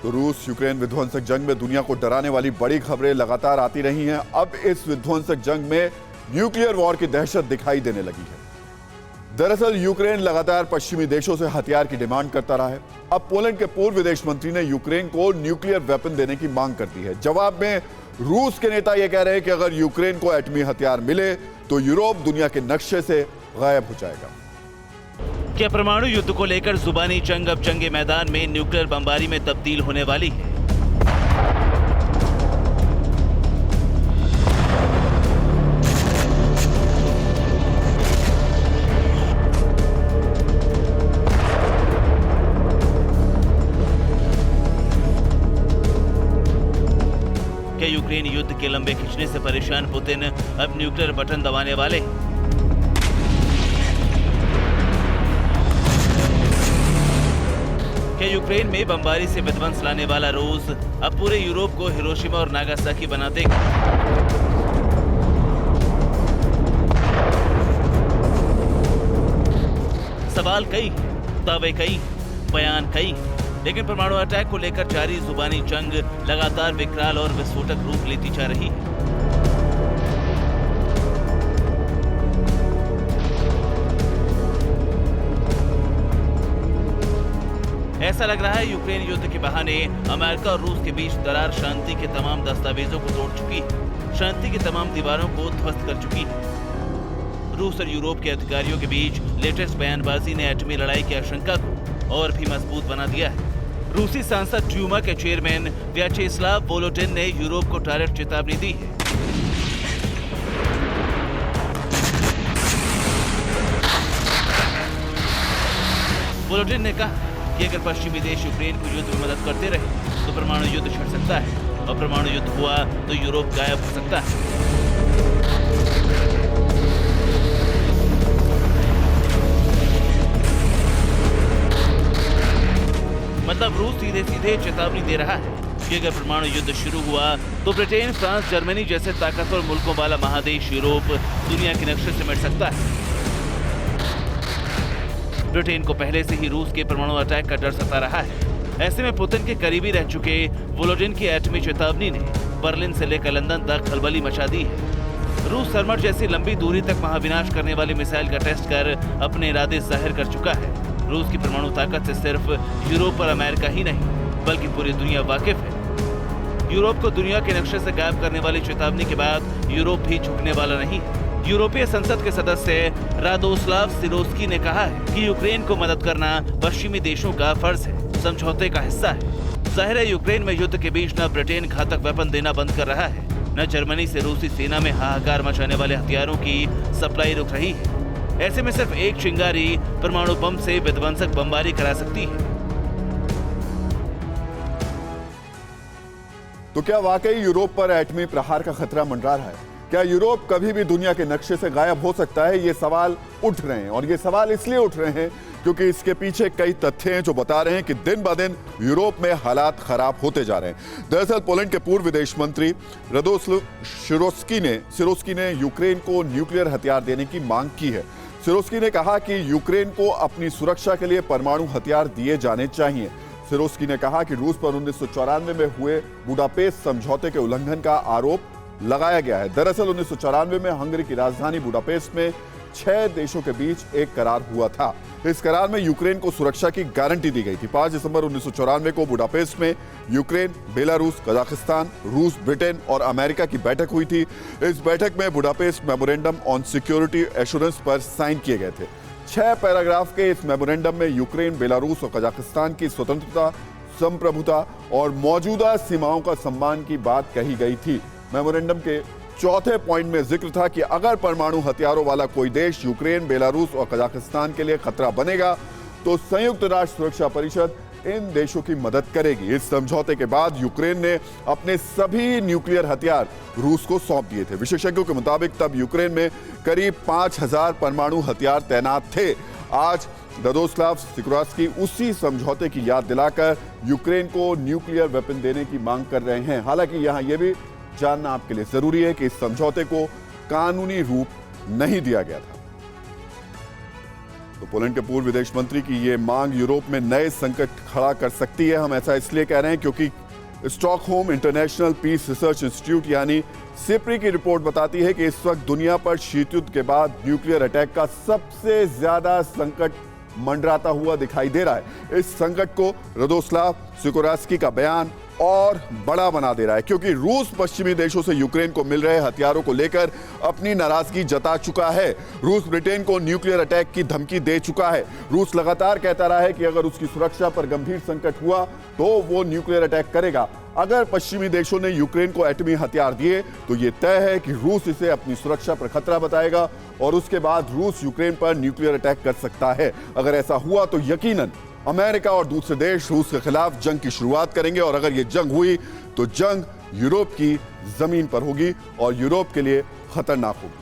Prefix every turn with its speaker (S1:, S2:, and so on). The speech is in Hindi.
S1: तो रूस यूक्रेन विध्वंसक जंग में दुनिया को डराने वाली बड़ी खबरें लगातार आती रही हैं। अब इस विध्वंसक जंग में न्यूक्लियर वॉर की दहशत दिखाई देने लगी है। दरअसल यूक्रेन लगातार पश्चिमी देशों से हथियार की डिमांड करता रहा है। अब पोलैंड के पूर्व विदेश मंत्री ने यूक्रेन को न्यूक्लियर वेपन देने की मांग कर दी है। जवाब में रूस के नेता यह कह रहे हैं कि अगर यूक्रेन को एटमी हथियार मिले तो यूरोप दुनिया के नक्शे से गायब हो जाएगा।
S2: क्या परमाणु युद्ध को लेकर जुबानी जंग अब जंगे मैदान में न्यूक्लियर बमबारी में तब्दील होने वाली है? क्या यूक्रेन युद्ध के लंबे खिंचने से परेशान पुतिन अब न्यूक्लियर बटन दबाने वाले हैं? क्या यूक्रेन में बमबारी से विध्वंस लाने वाला रूस अब पूरे यूरोप को हिरोशिमा और नागासाकी बना देगा? सवाल कई, दावे कई, बयान कई, लेकिन परमाणु अटैक को लेकर जारी जुबानी जंग लगातार विकराल और विस्फोटक रूप लेती जा रही है। ऐसा लग रहा है यूक्रेन युद्ध के बहाने अमेरिका और रूस के बीच दरार शांति के तमाम दस्तावेजों को तोड़ चुकी है, शांति की तमाम दीवारों को ध्वस्त कर चुकी है। रूस और यूरोप के अधिकारियों के बीच लेटेस्ट बयानबाजी ने एटमी लड़ाई की आशंका को और भी मजबूत बना दिया है। रूसी सांसद ड्यूमा के चेयरमैन व्याचेस्लाव वोलोडिन ने यूरोप को डायरेक्ट चेतावनी दी है। वोलोडिन ने कहा कि अगर पश्चिमी देश यूक्रेन को युद्ध में मदद करते रहे तो परमाणु युद्ध छिड़ सकता है और परमाणु युद्ध हुआ तो यूरोप गायब हो सकता है। मतलब रूस सीधे सीधे चेतावनी दे रहा है कि अगर परमाणु युद्ध शुरू हुआ तो ब्रिटेन, फ्रांस, जर्मनी जैसे ताकतवर मुल्कों वाला महादेश यूरोप दुनिया के नक्शे से मिट सकता है। ब्रिटेन को पहले से ही रूस के परमाणु अटैक का डर सता रहा है। ऐसे में पुतिन के करीबी रह चुके वोलोडिन की एटमी चेतावनी ने बर्लिन से लेकर लंदन तक खलबली मचा दी है। रूस सरमट जैसी लंबी दूरी तक महाविनाश करने वाली मिसाइल का टेस्ट कर अपने इरादे जाहिर कर चुका है। रूस की परमाणु ताकत से सिर्फ यूरोप और अमेरिका ही नहीं बल्कि पूरी दुनिया वाकिफ है। यूरोप को दुनिया के नक्शे से गायब करने वाली चेतावनी के बाद यूरोप भी झुकने वाला नहीं है। यूरोपीय संसद के सदस्य रादोस्लाव सिरोस्की ने कहा है कि यूक्रेन को मदद करना पश्चिमी देशों का फर्ज है, समझौते का हिस्सा है। जाहिर है यूक्रेन में युद्ध के बीच न ब्रिटेन घातक वेपन देना बंद कर रहा है, न जर्मनी से रूसी सेना में हाहाकार मचाने वाले हथियारों की सप्लाई रुक रही है। ऐसे में सिर्फ एक चिंगारी परमाणु बम से विध्वंसक बमबारी करा सकती है।
S1: तो क्या वाकई यूरोप पर एटमी प्रहार का खतरा मंडरा रहा है? क्या यूरोप कभी भी दुनिया के नक्शे से गायब हो सकता है? ये सवाल उठ रहे हैं और ये सवाल इसलिए उठ रहे हैं क्योंकि इसके पीछे कई तथ्य हैं जो बता रहे हैं कि दिन ब दिन यूरोप में हालात खराब होते जा रहे हैं। दरअसल पोलैंड के पूर्व विदेश मंत्री रादोस्लाव सिरोस्की ने यूक्रेन को न्यूक्लियर हथियार देने की मांग की है। सिरोस्की ने कहा कि यूक्रेन को अपनी सुरक्षा के लिए परमाणु हथियार दिए जाने चाहिए। सिरोस्की ने कहा कि रूस पर 1994 में हुए बुडापेस्ट समझौते के उल्लंघन का आरोप लगाया गया है। दरअसल 1994 में हंगरी की राजधानी बुडापेस्ट में 6 देशों के बीच एक करार हुआ था। इस करार में यूक्रेन को सुरक्षा की गारंटी दी गई थी। 5 दिसंबर 1994 को बुडापेस्ट में यूक्रेन, बेलारूस, कजाकिस्तान, रूस, ब्रिटेन और अमेरिका की बैठक हुई थी। इस बैठक में Budapest memorandum on security assurance पर साइन किए गए थे। 6 पैराग्राफ के इस मेमोरेंडम में यूक्रेन, बेलारूस और कजाकिस्तान की स्वतंत्रता, संप्रभुता और मौजूदा सीमाओं का सम्मान की बात कही गई थी। मेमोरेंडम के चौथे पॉइंट में जिक्र था कि अगर परमाणु हथियारों वाला कोई देश यूक्रेन, बेलारूस और कजाकिस्तान के लिए खतरा बनेगा तो संयुक्त राष्ट्र सुरक्षा परिषद इन देशों की मदद करेगी। इस समझौते के बाद यूक्रेन ने अपने सभी न्यूक्लियर हथियार रूस को सौंप दिए थे। विशेषज्ञों के मुताबिक तब यूक्रेन में करीब 5000 परमाणु हथियार तैनात थे। आज रादोस्लाव सिरोस्की उसी समझौते की याद दिलाकर यूक्रेन को न्यूक्लियर वेपन देने की मांग कर रहे हैं। हालांकि यहां यह भी जानना आपके लिए जरूरी है कि इस समझौते को कानूनी रूप नहीं दिया गया था। तो पोलैंड के पूर्व विदेश मंत्री की ये मांग यूरोप में नए संकट खड़ा कर सकती है। हम ऐसा इसलिए कह रहे हैं क्योंकि Stockholm International Peace Research Institute यानी सिप्री की रिपोर्ट बताती है कि इस वक्त दुनिया पर शीत युद्ध के बाद न्यूक्लियर अटैक का सबसे ज्यादा संकट मंडराता हुआ दिखाई दे रहा है। इस संकट को रादोस्लाव सिकोर्स्की का बयान और बड़ा बना दे रहा है क्योंकि रूस पश्चिमी देशों से यूक्रेन को मिल रहे हथियारों को लेकर अपनी नाराजगी जता चुका है। रूस ब्रिटेन को न्यूक्लियर अटैक की धमकी दे चुका है। रूस लगातार कहता रहा है कि अगर उसकी सुरक्षा पर गंभीर संकट हुआ तो वो न्यूक्लियर अटैक करेगा। अगर पश्चिमी देशों ने यूक्रेन को एटमी हथियार दिए तो ये तय है कि रूस इसे अपनी सुरक्षा पर खतरा बताएगा और उसके बाद रूस यूक्रेन पर न्यूक्लियर अटैक कर सकता है। अगर ऐसा हुआ तो यकीनन अमेरिका और दूसरे देश रूस के खिलाफ जंग की शुरुआत करेंगे और अगर ये जंग हुई तो जंग यूरोप की जमीन पर होगी और यूरोप के लिए खतरनाक होगी।